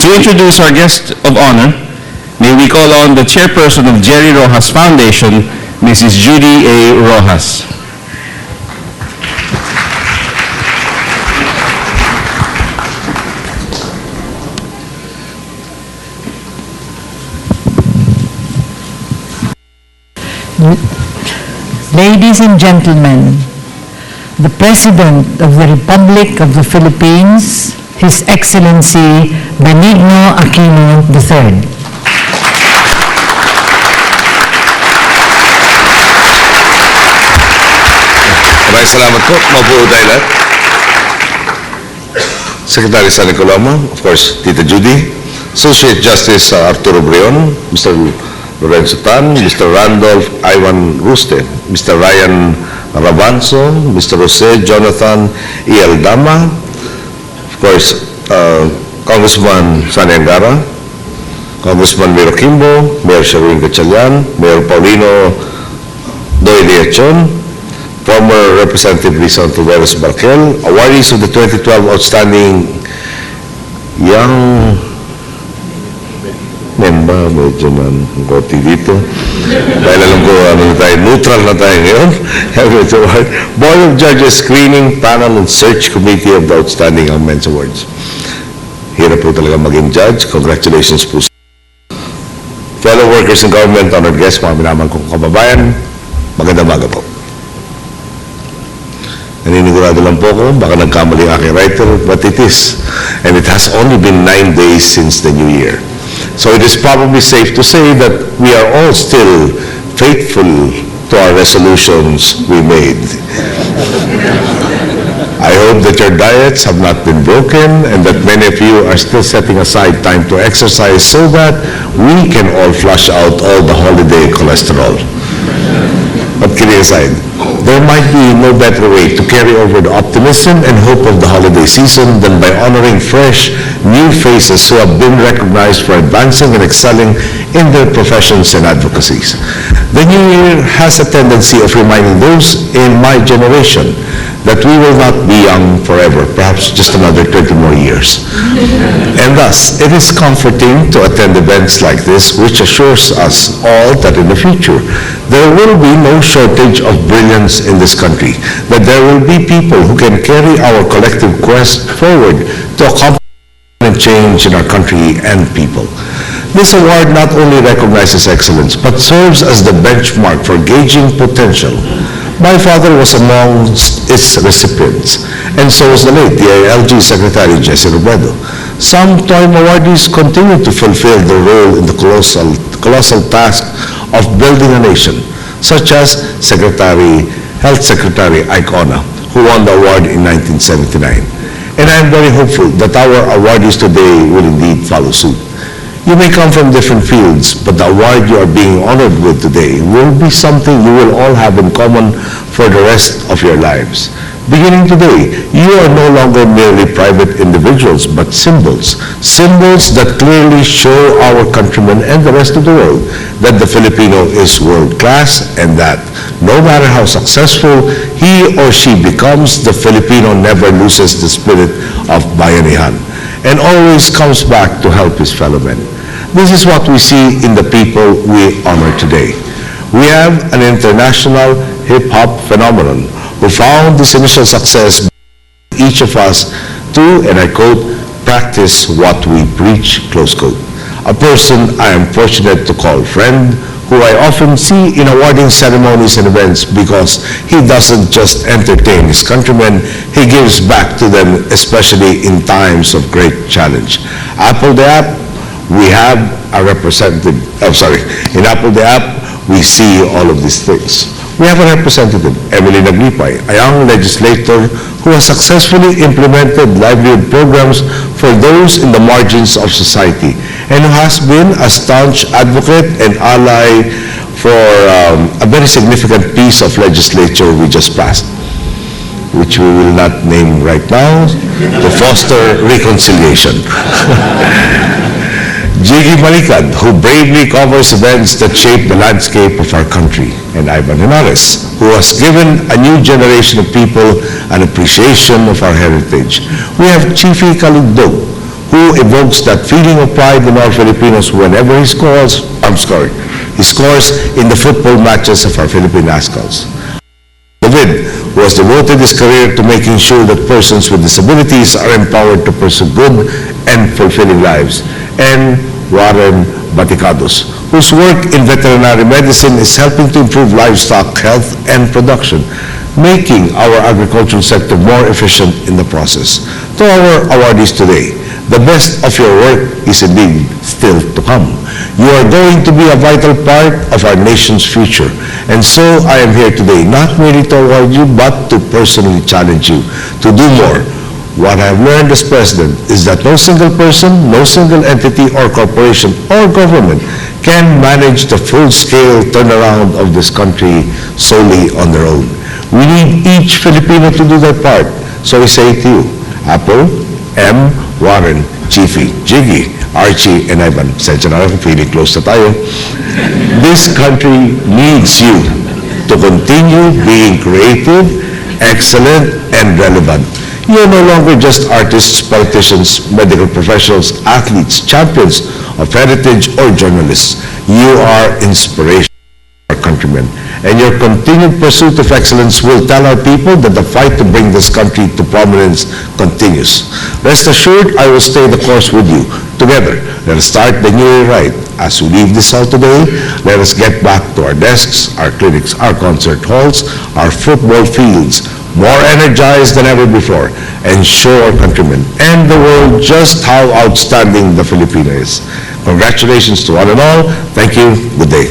To introduce our guest of honor, may we call on the chairperson of Jerry Rojas Foundation, Mrs. Judy A. Rojas. Ladies and gentlemen, the President of the Republic of the Philippines, His Excellency Benigno Aquino III. Maraming salamat po. Maupo tayo lahat. Secretary Sunny Coloma, of course, Tita Judy, Associate Justice Arturo Brion, Mr. Lorenzo Tan, Mr. Randolph Ivan Ruste, Mr. Ryan Rabanzo, Mr. Jose Jonathan E. Aldama, of course, Congressman Sani Angara, Congressman Miro Kimbo, Mayor Sherwin Gatchalian, Mayor Paulino Doyle Achon, former Representative Lisa Ontiveros Barquel, awardees of the 2012 Outstanding Young member, medyo man koti dito. Dahil alam ko, neutral na tayo ngayon. Board of Judges Screening Panel and Search Committee of the Outstanding Young Men's Awards. Hirap po talaga maging judge. Congratulations po. Fellow workers in government, honored guests, mga minamahal kong kababayan, magandang umaga po. Naninigurado lang po ko, baka nagkamali ang aking writer, but it is. And it has only been 9 days since the new year. So it is probably safe to say that we are all still faithful to our resolutions we made. I hope that your diets have not been broken and that many of you are still setting aside time to exercise so that we can all flush out all the holiday cholesterol. But kidding aside, there might be no better way to carry over the optimism and hope of the holiday season than by honoring fresh, new faces who have been recognized for advancing and excelling in their professions and advocacies. The new year has a tendency of reminding those in my generation that we will not be young forever, perhaps just another 20 more years. And thus, it is comforting to attend events like this, which assures us all that in the future, there will be no shortage of brilliance in this country, that there will be people who can carry our collective quest forward to accomplish change in our country and people. This award not only recognizes excellence, but serves as the benchmark for gauging potential. My father was among its recipients, and so was the late DILG Secretary Jesse Robredo. Some time awardees continue to fulfill their role in the colossal task of building a nation, such as Health Secretary Ike Ona, who won the award in 1979. And I am very hopeful that our awardees today will indeed follow suit. You may come from different fields, but the award you are being honored with today will be something you will all have in common for the rest of your lives. Beginning today, you are no longer merely private individuals, but symbols. Symbols that clearly show our countrymen and the rest of the world that the Filipino is world-class and that no matter how successful he or she becomes, the Filipino never loses the spirit of bayanihan and always comes back to help his fellow men. This is what we see in the people we honor today. We have an international hip-hop phenomenon who found this initial success by each of us to, and I quote, practice what we preach, close quote. A person I am fortunate to call friend, who I often see in awarding ceremonies and events because he doesn't just entertain his countrymen, he gives back to them, especially in times of great challenge. Apple the App, we have a representative, in Apple the App, we see all of these things. We have a representative, Emily Naglipay, a young legislator who has successfully implemented livelihood programs for those in the margins of society and who has been a staunch advocate and ally for a very significant piece of legislature we just passed, which we will not name right now, to foster reconciliation. Jiggy Malikad, who bravely covers events that shape the landscape of our country, and Ivan Henares, who has given a new generation of people an appreciation of our heritage. We have Chiefy Kalugdog, who evokes that feeling of pride in all Filipinos whenever he scores in the football matches of our Philippine Ascals. David, who has devoted his career to making sure that persons with disabilities are empowered to pursue good and fulfilling lives. And Warren Baticados, whose work in veterinary medicine is helping to improve livestock health and production, making our agricultural sector more efficient in the process. To our awardees today, the best of your work is indeed still to come. You are going to be a vital part of our nation's future. And so I am here today not merely to award you, but to personally challenge you to do more. What I have learned as president is that no single person, no single entity or corporation or government can manage the full-scale turnaround of this country solely on their own. We need each Filipino to do their part. So we say to you, Apple, M, Warren, Chiefy, Jiggy, Archie, and Ivan. Sensya na kung feeling close na tayo. This country needs you to continue being creative, excellent, and relevant. You are no longer just artists, politicians, medical professionals, athletes, champions of heritage, or journalists. You are inspiration for our countrymen. And your continued pursuit of excellence will tell our people that the fight to bring this country to prominence continues. Rest assured, I will stay the course with you. Together, let us start the new year right. As we leave this hall today, let us get back to our desks, our clinics, our concert halls, our football fields, more energized than ever before, and show our countrymen and the world just how outstanding the Filipino is. Congratulations to one and all. Thank you. Good day.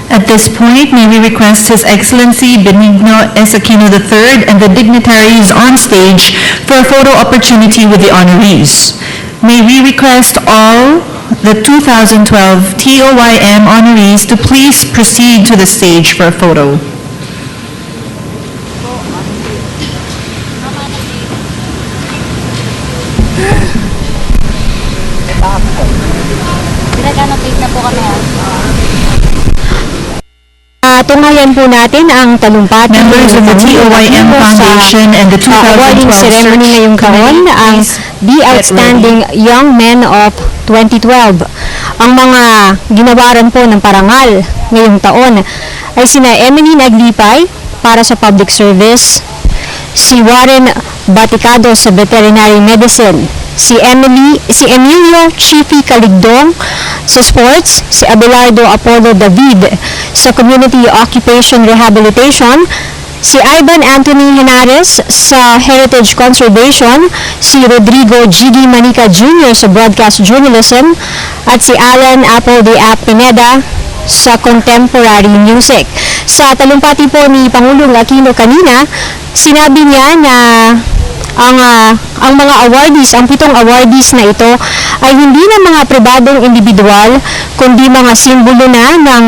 At this point, may we request His Excellency Benigno S. Aquino III and the dignitaries on stage for a photo opportunity with the honorees. May we request all the 2012 TOYM honorees to please proceed to the stage for a photo. Pinag-annotate na po kami. Tunghayan po natin ang talumpati Members of the TOYM Foundation and the 2012 awarding ceremony ngayong taon, ang The Outstanding Young Men of 2012. Ang mga ginawaran po ng parangal ngayong taon ay sina Emily Naglipay para sa public service, si Warren Baticados sa veterinary medicine, si Emilio Chiefy Caligdong sa sports, si Abelardo Apollo David sa community occupation rehabilitation, si Ivan Anthony Henares sa heritage conservation, si Rodrigo Gigi Manica Jr. sa broadcast journalism, at si Alan Apple de Ap Pineda sa contemporary music. Sa talumpati po ni Pangulong Aquino kanina, sinabi niya na ang mga awardees, ang 7 awardees na ito ay hindi na mga pribadong individual, kundi mga simbolo na ng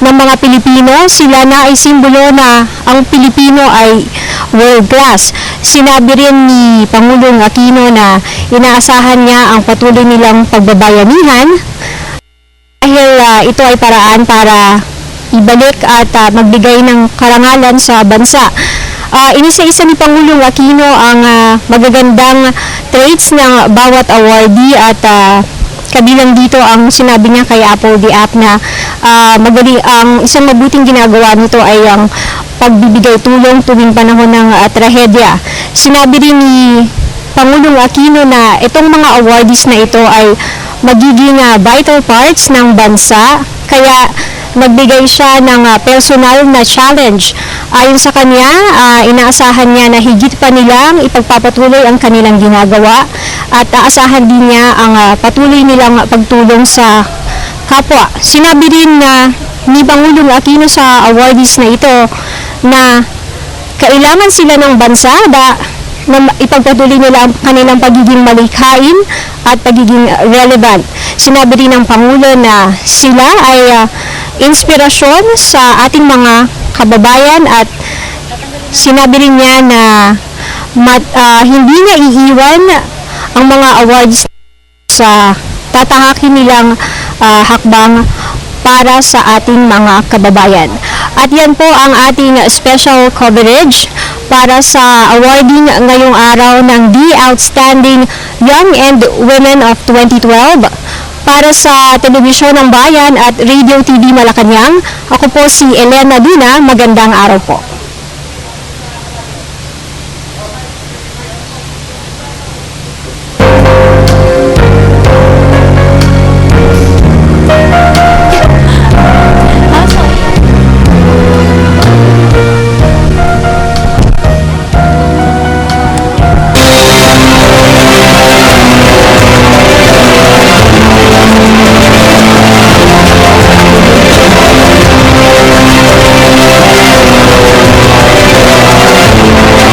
mga Pilipino. Sila na ay simbolo na ang Pilipino ay world class. Sinabi rin ni Pangulong Aquino na inaasahan niya ang patuloy nilang pagbabayanihan dahil ito ay paraan para ibalik at magbigay ng karangalan sa bansa. Inisa-isa ni Pangulong Aquino ang magagandang traits ng bawat awardee at kabilang dito ang sinabi niya kay Apple de Ap na ang isang mabuting ginagawa nito ay ang pagbibigay tulong tuwing panahon ng trahedya. Sinabi rin ni Pangulong Aquino na itong mga awardees na ito ay magiging vital parts ng bansa, kaya nagbigay siya ng personal na challenge. Ayon sa kanya, inaasahan niya na higit pa nilang ipagpapatuloy ang kanilang ginagawa at aasahan din niya ang patuloy nilang pagtulong sa kapwa. Sinabi rin ni Pangulong Aquino sa awardees na ito na kailangan sila ng bansa na ipagpatuloy nila ang kanilang pagiging malikhain at pagiging relevant. Sinabi rin ng Pangulo na sila ay inspirasyon sa ating mga kababayan at sinabi rin niya na hindi na iiwan ang mga awards sa tatahakin nilang hakbang para sa ating mga kababayan. At yan po ang ating special coverage para sa awarding ngayong araw ng The Outstanding Young and Women of 2012. Para sa Telebisyon ng Bayan at Radio TV Malacanang, ako po si Elena Dina. Magandang araw po.